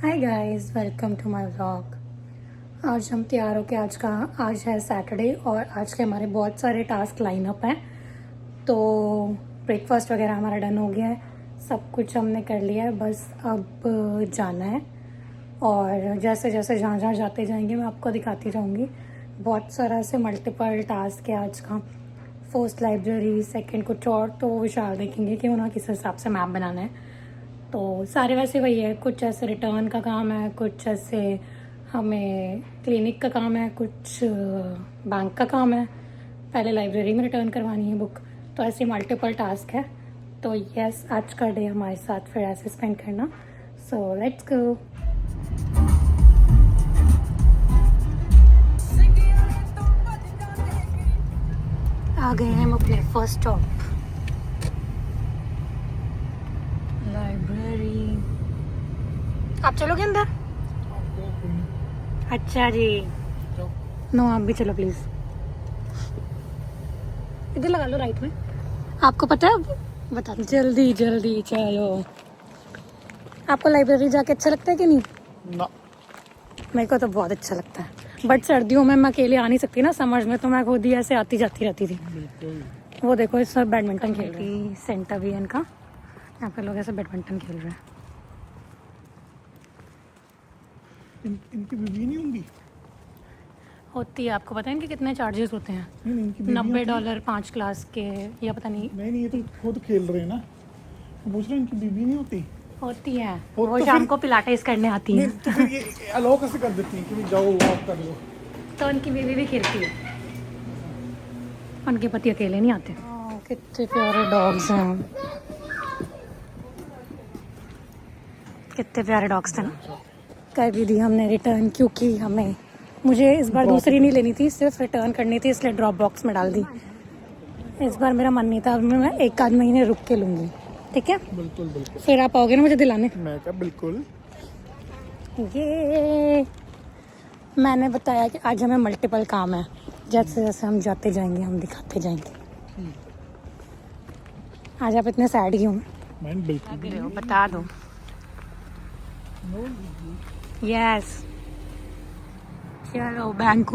Hi guys, welcome to my vlog. आज हम तैयार होके आज है सैटरडे और आज के हमारे बहुत सारे टास्क लाइन अप हैं। तो ब्रेकफास्ट वगैरह हमारा डन हो गया है, सब कुछ हमने कर लिया है, बस अब जाना है। और जैसे जैसे जहाँ जहाँ जाते जाएंगे मैं आपको दिखाती जाऊँगी। बहुत सारा से मल्टीपल टास्क है आज का। फर्स्ट लाइब्रेरी, सेकंड कुछ और, तो विशाल देखेंगे कि उन्हें किस हिसाब से मैप बनाना है। तो सारे वैसे वही है, कुछ ऐसे रिटर्न का काम है, कुछ ऐसे हमें क्लिनिक का काम है, कुछ बैंक का काम है, पहले लाइब्रेरी में रिटर्न करवानी है बुक। तो ऐसे मल्टीपल टास्क है। तो यस, आज का डे हमारे साथ फिर ऐसे स्पेंड करना। So let's go. आ गए हैं हम अपने फर्स्ट स्टॉप, लाइब्रेरी। आप चलोगे अंदर? अच्छा जी, नो आप भी चलो प्लीज। इधर लगा लो राइट में। आपको पता है, बता जल्दी जल्दी चलो। आपको लाइब्रेरी जाके अच्छा लगता है कि नहीं? ना। मेरे को तो बहुत अच्छा लगता है, बट सर्दियों में मैं अकेले आ नहीं सकती ना, समझ में तो मैं खुद ही ऐसे आती जाती रहती थी। वो देखो, इस सब बैडमिंटन खेल रहे हैं, सेंटर भी है इनका, यहाँ पे लोग ऐसे बैडमिंटन खेल रहे हैं। इनकी बीवी नहीं होती है। आपको पता है इनके कितने चार्जेस होते हैं? नहीं, इनकी बीवी $90 5 क्लास के, या पता नहीं। नहीं, ये तो खुद खेल रहे हैं ना। मैं पूछ रहा हूँ इनकी बीवी नहीं होती? होती है, वो वो तो शाम फिर- को पिलाटेस करने आती है। नहीं, तो फिर ये अलाउ कैसे कर देती हैं कि भाई जाओ वॉक कर लो? तो उनकी बीवी भी खेलती है, उनके पति अकेले नहीं आते। कितने प्यारे डॉग्स हैं, कितने प्यारे डॉग्स थे ना। कर भी दी हमने रिटर्न, क्योंकि मुझे इस बार दूसरी नहीं लेनी थी, सिर्फ रिटर्न करनी थी, इसलिए ड्रॉप बॉक्स में डाल दी। इस बार मेरा मन नहीं था, अब मैं एक आध महीने रुक के लूँगी, ठीक है? बिल्कुल बिल्कुल। फिर आप आओगे ना मुझे दिलाने। मैं क्या, बिल्कुल। ये मैंने बताया कि आज हमें मल्टीपल काम है, जैसे जैसे हम जाते जाएंगे हम दिखाते जाएंगे। आज आप इतने सैड क्यों हैं? मैं बिल्कुल लग रहे हो, बता दो। यस, चलो बैंक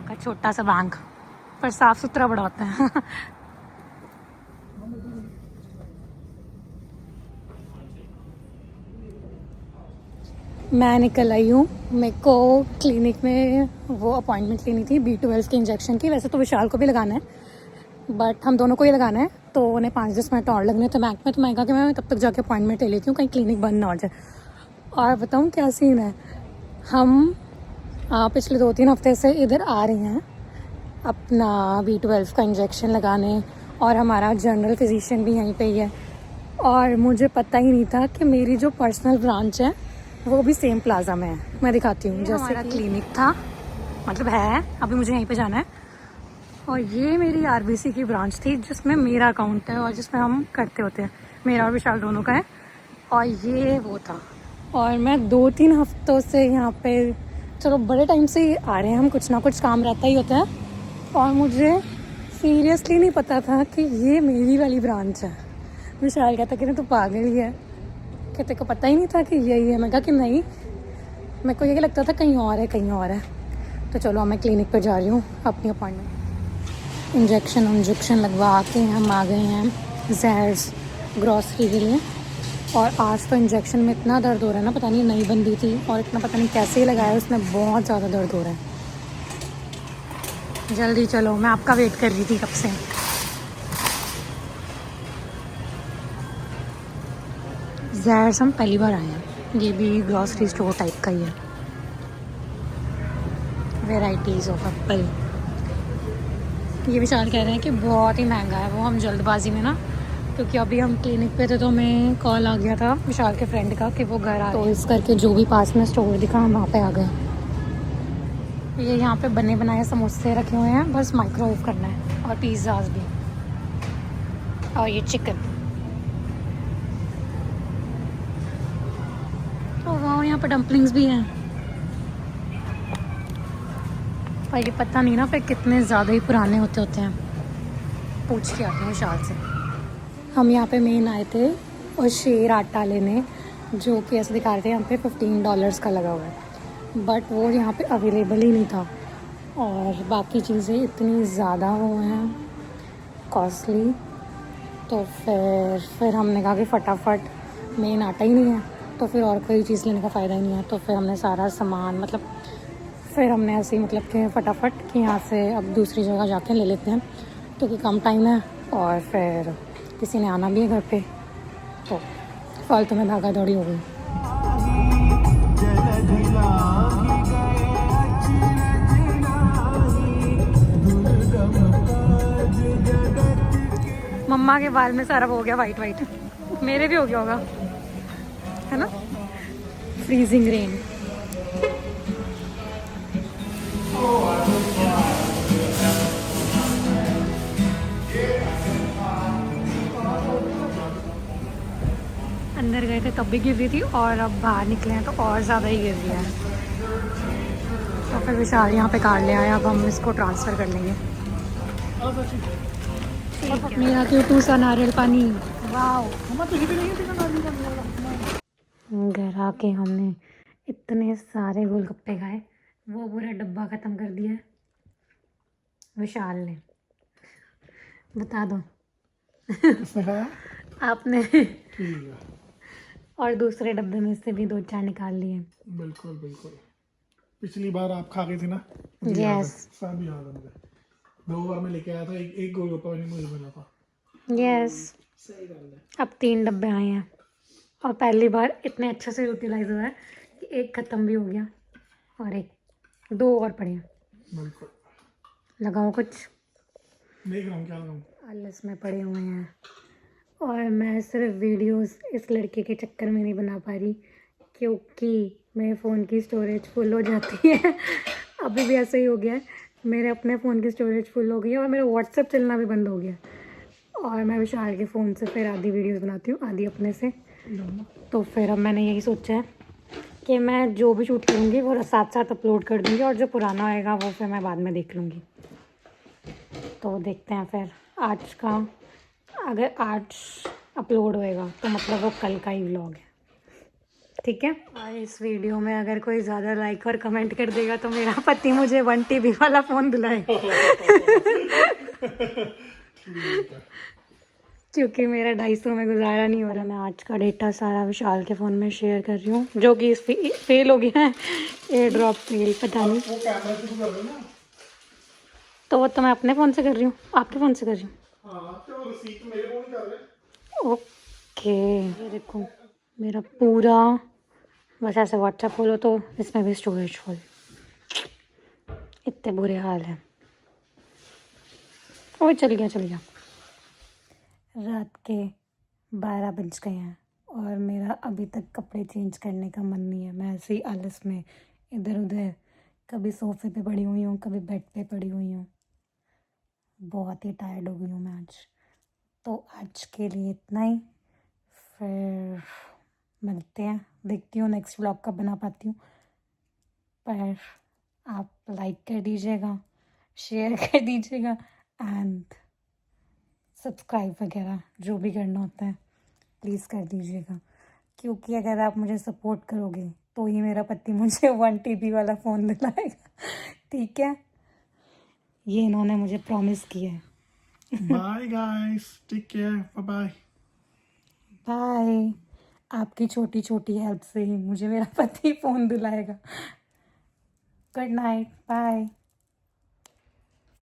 का छोटा सा बैंक, पर साफ सुथरा बड़ा होता है। मैं निकल आई हूँ, मेरे को क्लिनिक में वो अपॉइंटमेंट लेनी थी B12 के इंजेक्शन की। वैसे तो विशाल को भी लगाना है, बट हम दोनों को ही लगाना है, तो उन्हें 5-10 मिनट और लगने थे बैंक में। तो मैं कहा कि मैं तब तक जाके अपॉइंटमेंट ले लेती हूँ, कहीं क्लिनिक बंद ना हो जाए। और बताऊँ क्या सीन है, हम पिछले 2-3 हफ्ते से इधर आ रहे हैं अपना B12 का इंजेक्शन लगाने, और हमारा जनरल फिजिशियन भी यहीं पे ही है। और मुझे पता ही नहीं था कि मेरी जो पर्सनल ब्रांच है वो भी सेम प्लाजा में है। मैं दिखाती हूँ, जैसे हमारा क्लिनिक था, मतलब है, अभी मुझे यहीं पे जाना है। और ये मेरी RBC की ब्रांच थी, जिसमें मेरा अकाउंट है और जिसमें हम करते होते हैं, मेरा और विशाल दोनों का है। और ये वो था, और मैं 2-3 हफ्तों से यहाँ पे, चलो बड़े टाइम से ही आ रहे हैं हम, कुछ ना कुछ काम रहता ही होता है। और मुझे सीरियसली नहीं पता था कि ये मेरी वाली ब्रांच है। विशाल कहता कि तू पागल ही है, कि तेरे को पता ही नहीं था कि यही है। मैं कहा कि नहीं, मेरे को यही लगता था कहीं और है, कहीं और है। तो चलो मैं क्लिनिक पर जा रही हूँ अपनी अपॉइंटमेंट। इंजेक्शन लगवा के हम आ गए हैं जहर्स ग्रॉसरी के लिए। और आज तो इंजेक्शन में इतना दर्द हो रहा है ना, पता नहीं नई बंदी थी और इतना पता नहीं कैसे ही लगाया, उसमें बहुत ज़्यादा दर्द हो रहा है। जल्दी चलो, मैं आपका वेट कर रही थी कब से। जहर्स हम पहली बार आए हैं, ये भी ग्रॉसरी स्टोर टाइप का ही है। Varieties of Apple. ये विशाल कह रहे हैं कि बहुत ही महंगा है, वो हम जल्दबाजी में ना, क्योंकि अभी हम क्लिनिक पे थे तो हमें कॉल आ गया था विशाल के फ्रेंड का कि वो घर आ, तो इस करके जो भी पास में स्टोर दिखा हम वहाँ पे आ गए। ये यहाँ पे बने बनाए समोसे रखे हुए हैं, बस माइक्रोवेव करना है, और पिज़्ज़ाज भी, और ये चिकन। तो वाह, यहाँ पे डम्पलिंग्स भी हैं, पर ये पता नहीं ना फिर कितने ज़्यादा ही पुराने होते हैं। पूछ के आते हैं विशाल से। हम यहाँ पे मेन आए थे और शेर आटा लेने, जो कि ऐसे दिखा रहे थे यहाँ पे $15 का लगा हुआ है, बट वो यहाँ पे अवेलेबल ही नहीं था। और बाकी चीज़ें इतनी ज़्यादा वो हैं कॉस्टली, तो फिर हमने कहा कि फटाफट, मेन आटा ही नहीं है तो फिर और कोई चीज़ लेने का फ़ायदा ही नहीं है। तो फिर हमने सारा सामान मतलब फिर हमने ऐसे ही मतलब कि फटाफट कि यहाँ से अब दूसरी जगह जाके ले लेते हैं क्योंकि कम टाइम है और फिर किसी ने आना भी है घर पे, तो फालतू में भागा दौड़ी हो गई। मम्मा के बाल में सारा हो गया वाइट वाइट, मेरे भी हो गया होगा, है ना। Freezing rain. अंदर गए थे तब भी गिर रही थी और अब बाहर निकले हैं तो और ज़्यादा ही गिर रही है। तो फिर विशाल यहाँ पे कार ले आया, अब हम इसको ट्रांसफ़र कर लेंगे। मेरा क्यों सा नारियल पानी, वाह। घर आके हमने इतने सारे गोलगप्पे खाए, वो पूरा डब्बा ख़त्म कर दिया है विशाल ने। बता दो आपने। और दूसरे डब्बे में से भी 2-4 निकाल लिए। बिल्कुल बिल्कुल, पिछली बार आप खा गए थे ना। यस सब याद है मुझे। 2 बार मैं लेके आया था, एक गोलगप्पा नहीं मुझे मिला था। यस, सही बात है। अब 3 डब्बे आए हैं और पहली बार इतने अच्छे से यूटिलाइज हुआ है कि एक ख़त्म भी हो गया और 2 और पड़े हैं। बिल्कुल, लगाओ कुछ, देख रहा हूँ क्या लगाऊँ। आलस में पड़े हुए हैं और मैं सिर्फ वीडियोस इस लड़के के चक्कर में नहीं बना पा रही क्योंकि मेरे फ़ोन की स्टोरेज फुल हो जाती है। अभी भी ऐसा ही हो गया है, मेरे अपने फ़ोन की स्टोरेज फुल हो गई है और मेरा व्हाट्सएप चलना भी बंद हो गया है। और मैं विशाल के फ़ोन से फिर आधी वीडियोस बनाती हूँ, आधी अपने से। तो फिर अब मैंने यही सोचा है कि मैं जो भी शूट करूँगी वो साथ साथ अपलोड कर दूँगी और जो पुराना आएगा वो फिर मैं बाद में देख लूँगी। तो देखते हैं फिर आज का, अगर आज अपलोड होएगा तो मतलब वो कल का ही व्लॉग है, ठीक है। और इस वीडियो में अगर कोई ज़्यादा लाइक और कमेंट कर देगा तो मेरा पति मुझे 1 TB वाला फ़ोन दिलाएगा। क्योंकि मेरा 250 में गुजारा नहीं हो रहा। मैं आज का डेटा सारा विशाल के फ़ोन में शेयर कर रही हूँ, जो कि इस फेल हो गया है, एयर ड्रॉप फेल, पता नहीं। वो कैमरा शुरू कर दो ना। तो वो तो मैं अपने फ़ोन से कर रही हूँ, आपके फ़ोन से कर रही हूँ। हाँ, तो रिसीट मेरे को नहीं कर रहे। ओके, ये देखो मेरा पूरा, बस ऐसे व्हाट्सएप खोलो तो इसमें भी स्टोरेज फुल, इतने बुरे हाल हैं। और चल गया। रात के 12 बज गए हैं और मेरा अभी तक कपड़े चेंज करने का मन नहीं है। मैं ऐसे ही आलस में इधर उधर, कभी सोफ़े पे पड़ी हुई हूँ, कभी बेड पे पड़ी हुई हूँ। बहुत ही टायर्ड हो गई हूँ मैं आज। तो आज के लिए इतना ही, फिर मिलते हैं, देखती हूँ नेक्स्ट व्लॉग कब बना पाती हूँ। पर आप लाइक कर दीजिएगा, शेयर कर दीजिएगा एंड सब्सक्राइब वगैरह जो भी करना होता है प्लीज़ कर दीजिएगा, क्योंकि अगर आप मुझे सपोर्ट करोगे तो ही मेरा पति मुझे 1 TB वाला फ़ोन दिलाएगा, ठीक है। ये इन्होंने मुझे प्रॉमिस किया है। Bye guys, take care, bye bye. Bye. आपकी छोटी छोटी हेल्प से ही मुझे मेरा पति फ़ोन दिलाएगा। Good night, bye.